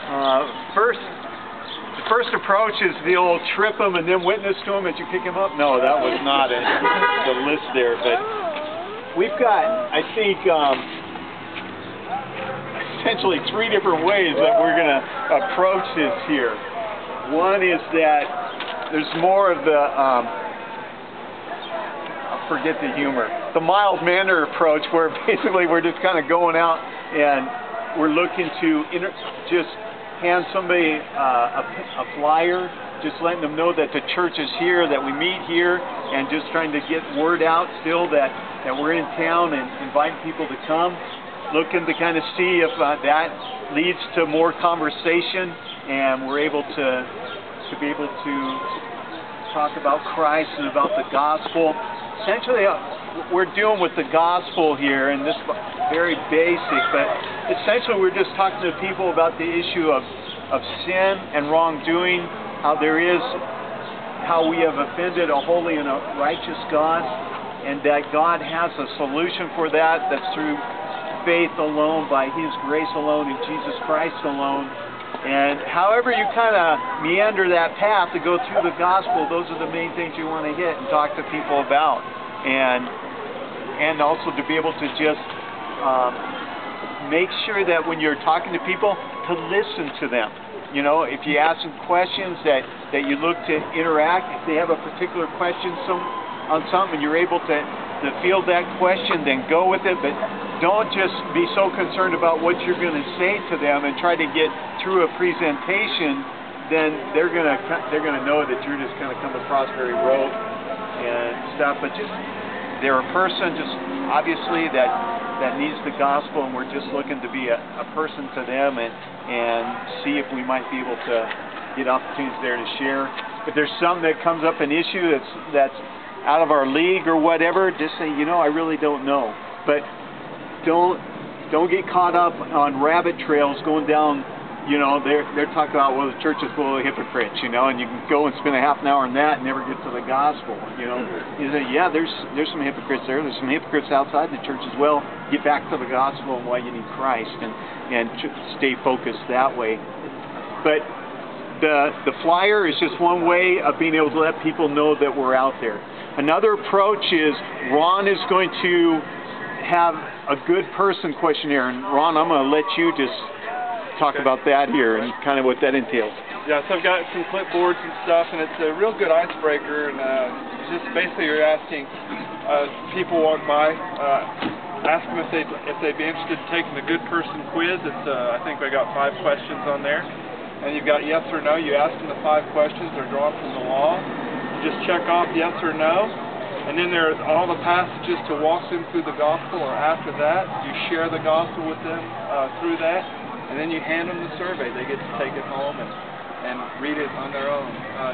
The first approach is the old trip them and then witness to them as you pick them up. No, that was not it. The list there, but we've got, I think, essentially 3 different ways that we're going to approach this here. One is that there's more of the, I'll forget the humor, the mild-mannered approach, where basically we're just kind of going out and we're looking to just hand somebody a flyer, just letting them know that the church is here, that we meet here, and just trying to get word out still that we're in town and inviting people to come, looking to kind of see if that leads to more conversation and we're able to be able to talk about Christ and about the gospel. Essentially, we're dealing with the gospel here, and this is very basic, but essentially we're just talking to people about the issue of sin and wrongdoing, how we have offended a holy and a righteous God, and that God has a solution for that. That's through faith alone, by His grace alone, in Jesus Christ alone. And however you kind of meander that path to go through the gospel, those are the main things you want to hit and talk to people about. And also to be able to just make sure that when you're talking to people, to listen to them. You know, if you ask them questions, that you look to interact. If they have a particular question on something, you're able to field that question, then go with it. But don't just be so concerned about what you're going to say to them and try to get through a presentation. Then they're gonna know that you're just kind of come across very rote and stuff. But just they're a person, just obviously that needs the gospel, and we're just looking to be a person to them and see if we might be able to get opportunities there to share. If there's something that comes up, an issue that's out of our league or whatever, just say, you know, I really don't know. But don't get caught up on rabbit trails going down. You know, they're talking about, well, the church is full of hypocrites, you know, and you can go and spend a half an hour on that and never get to the gospel, you know. You say, yeah, there's some hypocrites there. There's some hypocrites outside the church as well. Get back to the gospel and why you need Christ, and stay focused that way. But the flyer is just one way of being able to let people know that we're out there. Another approach is Ron is going to have a good person questionnaire, and Ron, I'm going to let you just talk about that here and kind of what that entails. Yeah, so I've got some clipboards and stuff, and it's a real good icebreaker, and just basically you're asking people walk by, ask them if they'd be interested in taking the good person quiz. It's I think I got 5 questions on there, and you've got yes or no. You ask them the 5 questions. They're drawn from the law. You just check off yes or no, and then there are all the passages to walk them through the gospel, or after that you share the gospel with them through that. And then you hand them the survey. They get to take it home and read it on their own.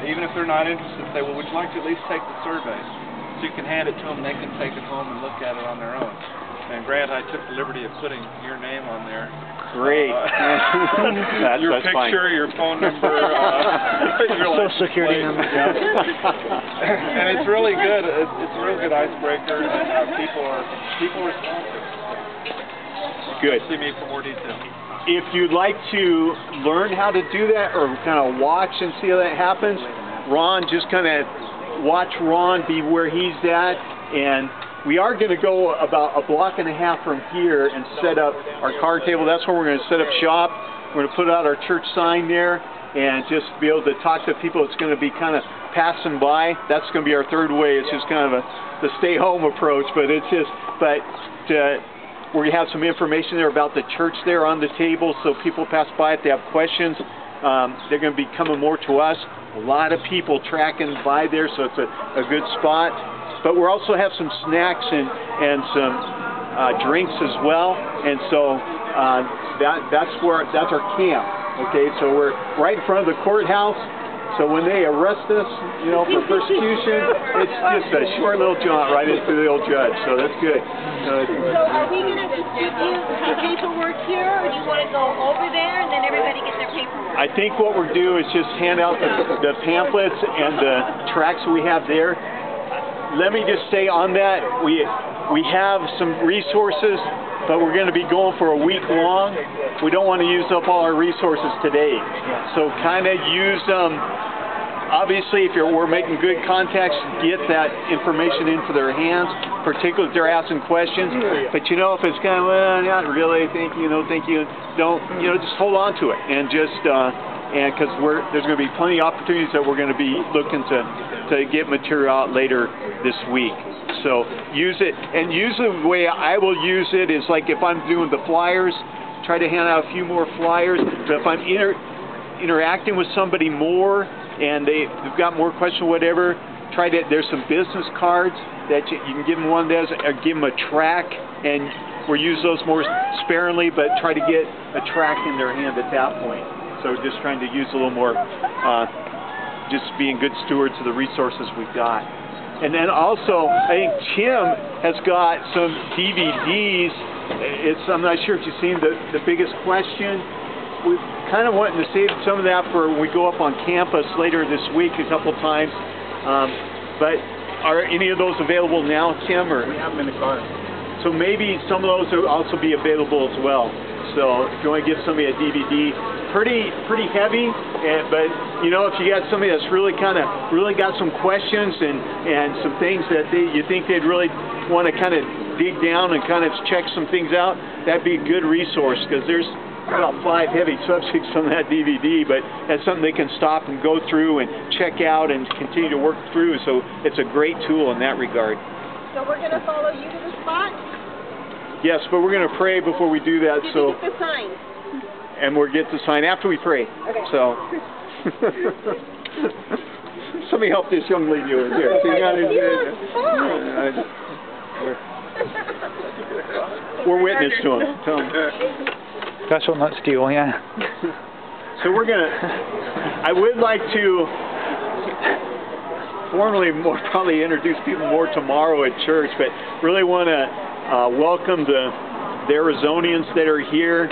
Even if they're not interested, say, well, would you like to at least take the survey? So you can hand it to them, and they can take it home and look at it on their own. And Grant, I took the liberty of putting your name on there. Great. Your picture, your phone number, your Social Security number. And it's really good. It's a real good icebreaker, and people are responsive. Good. See me for more detail. If you'd like to learn how to do that, or kind of watch and see how that happens, Ron, just kind of watch Ron be where he's at, and we are going to go about a block and a half from here and set up our card table. That's where we're going to set up shop. We're going to put out our church sign there and just be able to talk to people. It's going to be kind of passing by. That's going to be our third way. It's just kind of the stay-home approach, but it's just, we have some information there about the church there on the table, so people pass by if they have questions. They're going to be coming more to us. A lot of people tracking by there, so it's a good spot. But we also have some snacks and some drinks as well, and so that's our camp. Okay, so we're right in front of the courthouse. So when they arrest us, you know, for persecution, it's just a short little jaunt right into the old judge. So that's good. So are we going to distribute the paperwork here, or do you want to go over there and then everybody get their paperwork? I think what we'll do is just hand out the pamphlets and the tracts we have there. Let me just say on that, we have some resources, but we're going to be going for a week long. We don't want to use up all our resources today. So kind of use them. Obviously, if we're making good contacts, get that information into their hands, particularly if they're asking questions. But you know, if it's kind of, well, not really, thank you, no thank you, don't, you know, just hold on to it. And just, and because there's going to be plenty of opportunities that we're going to be looking to get material out later this week. So use it, and usually the way I will use it is like if I'm doing the flyers, try to hand out a few more flyers. But if I'm interacting with somebody more and they've got more questions, whatever, there's some business cards that you can give them one of those, or give them a track, and we'll use those more sparingly, but try to get a track in their hand at that point. So just trying to use a little more, just being good stewards of the resources we've got. And then also, I think Tim has got some DVDs. I'm not sure if you've seen the biggest question. We kind of wanting to save some of that for when we go up on campus later this week a couple times. But are any of those available now, Tim? Or? We have them in the car. So maybe some of those will also be available as well. So if you want to give somebody a DVD, pretty heavy, but you know, if you got somebody that's really got some questions and some things that you think they'd really want to kind of dig down and kind of check some things out, that'd be a good resource, because there's about 5 heavy subjects on that DVD, but that's something they can stop and go through and check out and continue to work through. So it's a great tool in that regard. So we're going to follow you to the spot? Yes, but we're going to pray before we do that. Did you get the sign? And we'll get the sign after we pray. Okay. So somebody help this young lady over here. We're witness to him. Tell him. That's what not steal, yeah. So we're gonna. I would like to formally probably introduce people more tomorrow at church, but really want to welcome the Arizonians that are here.